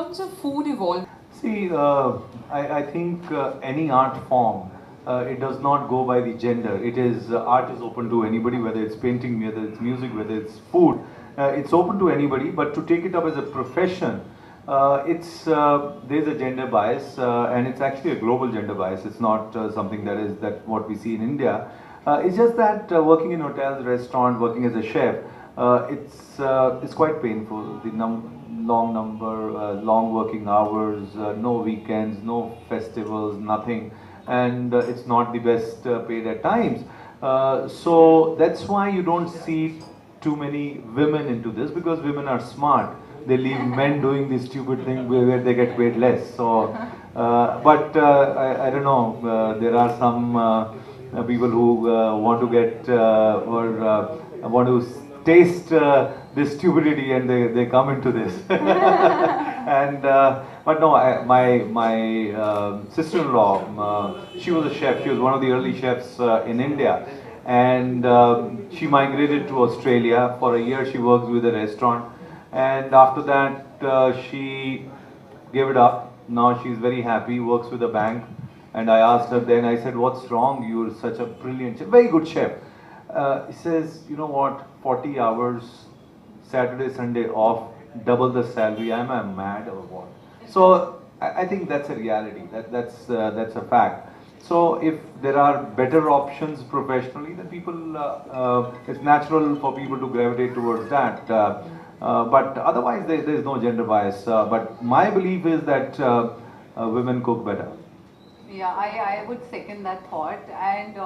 terms of food evolve? See, I think any art form, it does not go by the gender. It is art is open to anybody, whether it's painting, whether it's music, whether it's food. It's open to anybody. But to take it up as a profession, it's there's a gender bias, and it's actually a global gender bias. It's not something that what we see in India. It's just that working in hotels, restaurant, working as a chef, it's quite painful. The long working hours, no weekends, no festivals, nothing, and it's not the best paid at times. So that's why you don't see too many women into this, because women are smart. They leave men doing this stupid thing where they get paid less. So, I don't know. There are some people who want to get want to taste this stupidity, and they come into this. And but no, my sister-in-law, she was a chef. She was one of the early chefs in India, and she migrated to Australia. For a year she worked with a restaurant, and after that she gave it up. Now she's very happy, works with a bank. And I asked her then, I said, what's wrong? You're such a brilliant chef, very good chef. He says, you know what, 40 hours, Saturday, Sunday off, double the salary. Am I mad or what? So I think that's a reality. That's a fact. So if there are better options professionally, then people, it's natural for people to gravitate towards that. But otherwise, there's no gender bias. But my belief is that women cook better. Yeah, I would second that thought. And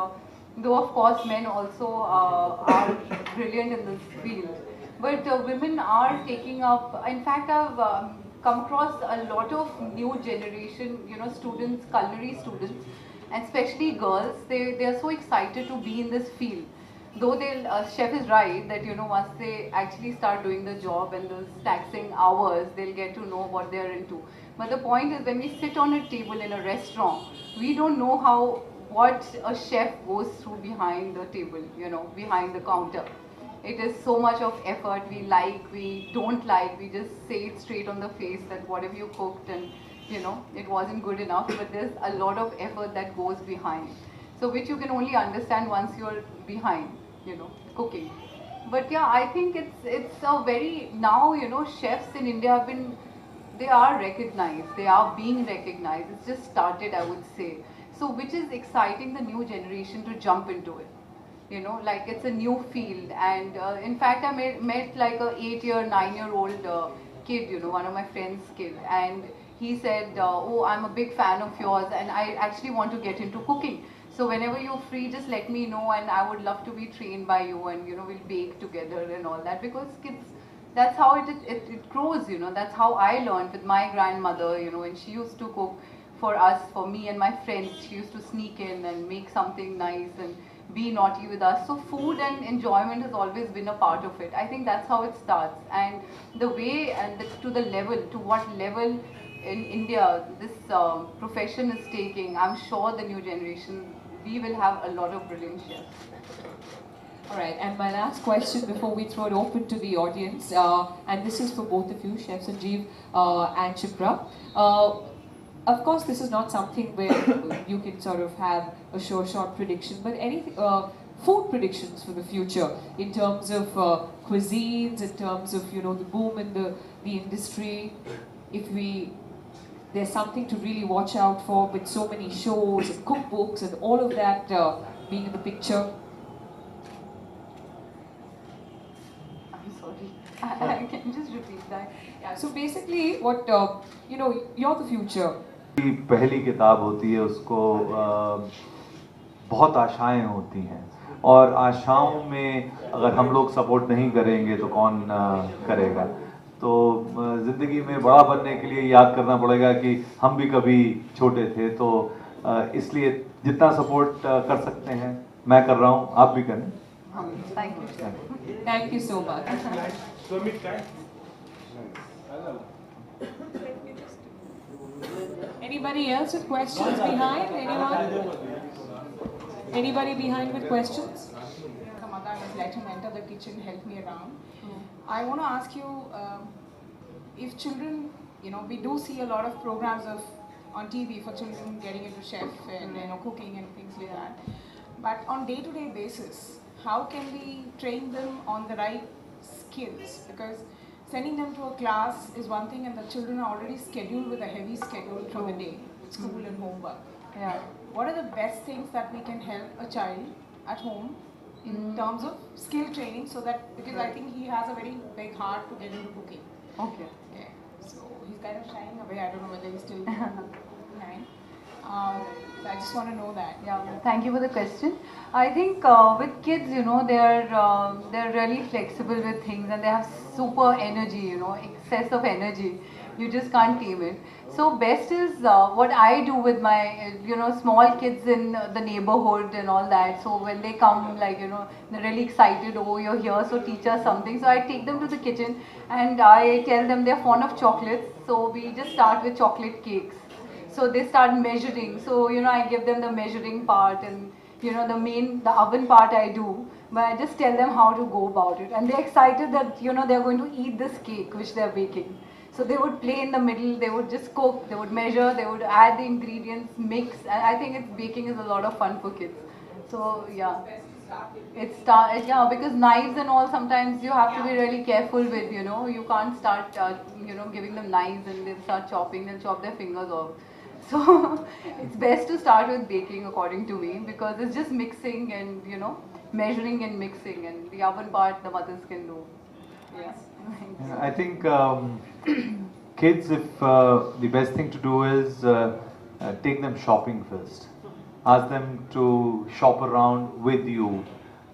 though, of course, men also are brilliant in this field. But women are taking up, in fact, I've come across a lot of new generation, students, culinary students, and especially girls. They are so excited to be in this field. Though chef is right that, once they actually start doing the job and those taxing hours, they'll get to know what they're into. But the point is, when we sit on a table in a restaurant, we don't know what a chef goes through behind the table, behind the counter. It is so much of effort. We like, we don't like, we just say it straight on the face that whatever you cooked and it wasn't good enough. But there's a lot of effort that goes behind. So which you can only understand once you're behind, cooking. But yeah, I think it's a very, now, chefs in India have been, they are recognized, they are being recognized. It's just started, I would say. So which is exciting the new generation to jump into it. Like it's a new field. And in fact, I met like a 8-year, 9-year-old kid, one of my friend's kid. And he said, oh, I'm a big fan of yours and I actually want to get into cooking. So whenever you're free, just let me know and I would love to be trained by you, and we'll bake together and all that, because kids, that's how it grows, that's how I learned with my grandmother, when she used to cook for us, for me and my friends. She used to sneak in and make something nice and be naughty with us. So food and enjoyment has always been a part of it. I think that's how it starts. And the way and to the level, to what level in India this profession is taking, I'm sure the new generation, we will have a lot of brilliant chefs. All right, and my last question before we throw it open to the audience, and this is for both of you, Chef Sanjeev and Shipra. Of course, this is not something where you can sort of have a sure shot prediction, but any food predictions for the future in terms of cuisines, in terms of the boom in the industry. If there's something to really watch out for with so many shows and cookbooks and all of that being in the picture. I'm sorry. Can you just repeat that? Yeah. So basically, what you're the future. पहली किताब होती है, उसको बहुत आशाएं होती हैं, और आशाओं में अगर हम लोग सपोर्ट नहीं करेंगे तो कौन करेगा. तो ज़िंदगी में बड़ा बनने के लिए याद करना पड़ेगा कि हम भी कभी छोटे थे. तो इसलिए जितना सपोर्ट कर सकते हैं मैं कर रहा हूँ, आप भी करें. Thank you so much. Anybody else with questions behind? Anyone? Anybody behind with questions? Kamada, I was let him enter the kitchen, help me around. I want to ask you, if children we do see a lot of programs on TV for children getting into chef and cooking and things like that. But on day-to-day basis, how can we train them on the right skills? Because sending them to a class is one thing, and the children are already scheduled with a heavy schedule through the day, school and homework. Yeah. What are the best things that we can help a child at home in terms of skill training, so that, because I think he has a very big heart to get into cooking. Okay. Yeah. So he's kind of shying away. I don't know whether he's still 9. So I just want to know that. Yeah, thank you for the question. I think with kids, they're really flexible with things, and they have super energy, excess of energy. You just can't tame it. So best is what I do with my, small kids in the neighborhood and all that. So when they come, they're really excited, oh, you're here, so teach us something. So I take them to the kitchen and I tell them they're fond of chocolates. So we just start with chocolate cakes. So they start measuring. So, I give them the measuring part, and, the oven part I do. But I just tell them how to go about it. And they're excited that, they're going to eat this cake which they're baking. So they would play in the middle, they would just cook, they would measure, they would add the ingredients, mix. And I think baking is a lot of fun for kids. So, yeah. Because knives and all, sometimes you have to be really careful with, you can't start, giving them knives and they'll start chopping, they'll chop their fingers off. So it's best to start with baking, according to me, because it's just mixing and, measuring and mixing, and the oven part the mothers can do. Yeah. Yeah, I think kids, if the best thing to do is take them shopping first. Ask them to shop around with you.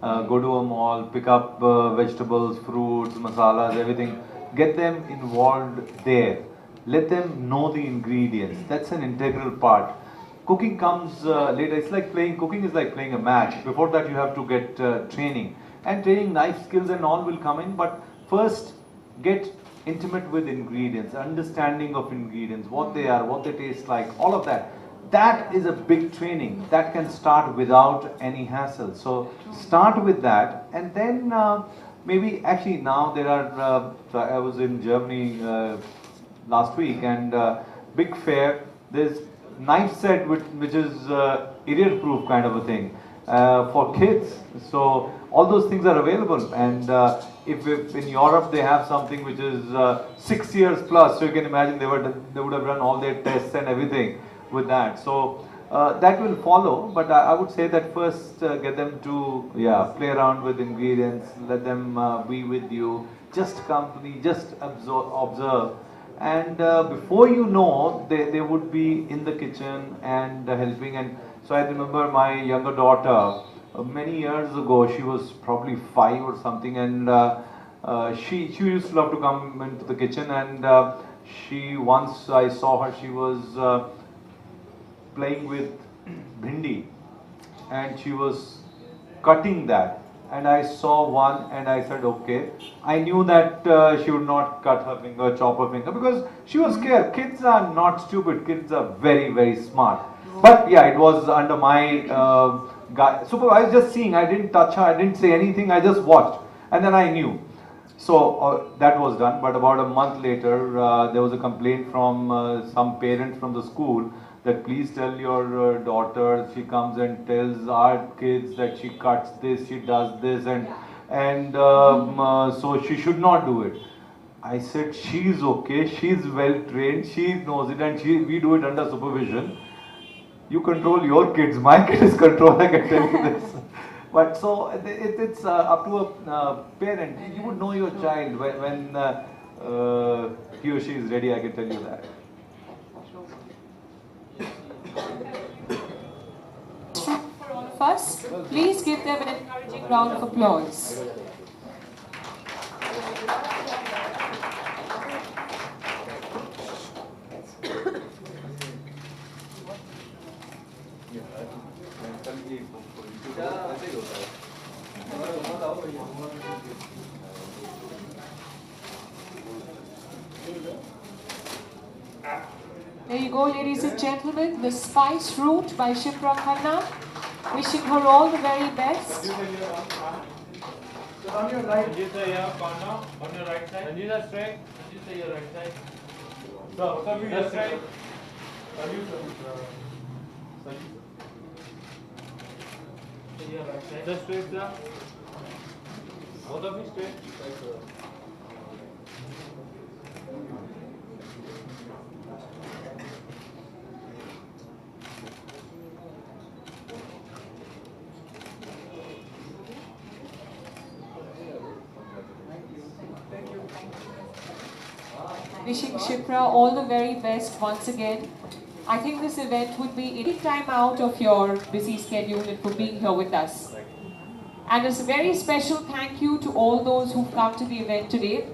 Go to a mall, pick up vegetables, fruits, masalas, everything. Get them involved there. Let them know the ingredients. That's an integral part. Cooking comes later. It's like cooking is like playing a match. Before that you have to get training. And training, knife skills and all will come in. But first, get intimate with ingredients, understanding of ingredients, what they are, what they taste like, all of that. That is a big training. That can start without any hassle. So start with that, and then maybe actually now there are, I was in Germany last week, and big fair, there's knife set which is idiot proof kind of a thing for kids. So all those things are available, and if in Europe they have something which is 6 years plus, so you can imagine they would have run all their tests and everything with that. So that will follow, but I would say that first get them to play around with ingredients, let them be with you, just company, just observe. And before you know, they would be in the kitchen and helping. And so I remember my younger daughter, many years ago, she was probably 5 or something, and she used to love to come into the kitchen. And once I saw her, she was playing with bhindi, and she was cutting that. And I saw one, and I said, okay. I knew that she would not cut her finger, chop her finger, because she was scared. Kids are not stupid. Kids are very, very smart. But yeah, it was under my so I was just seeing. I didn't touch her. I didn't say anything. I just watched, and then I knew. So that was done. But about a month later, there was a complaint from some parent from the school that please tell your daughter, she comes and tells our kids that she cuts this, she does this, and so she should not do it. I said, she's okay, she's well trained, she knows it, and we do it under supervision. You control your kids, my kid is controlled, I can tell you this. But so it's up to a parent. You would know your child when he or she is ready, I can tell you that. For all of us, please give them an encouraging round of applause. There you go, ladies and gentlemen, the Spice Route by Shipra Khanna. Wishing her all the very best. So on your right, Sanjita, yeah, Khanna, on your right side. Sanjita straight, Sanjita, your right side. both of you just try. Just straight, sir. Both of you straight. Wishing Shipra all the very best once again. I think this event would be any time out of your busy schedule and for being here with us. And a very special thank you to all those who've come to the event today.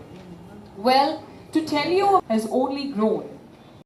Well, to tell you has only grown.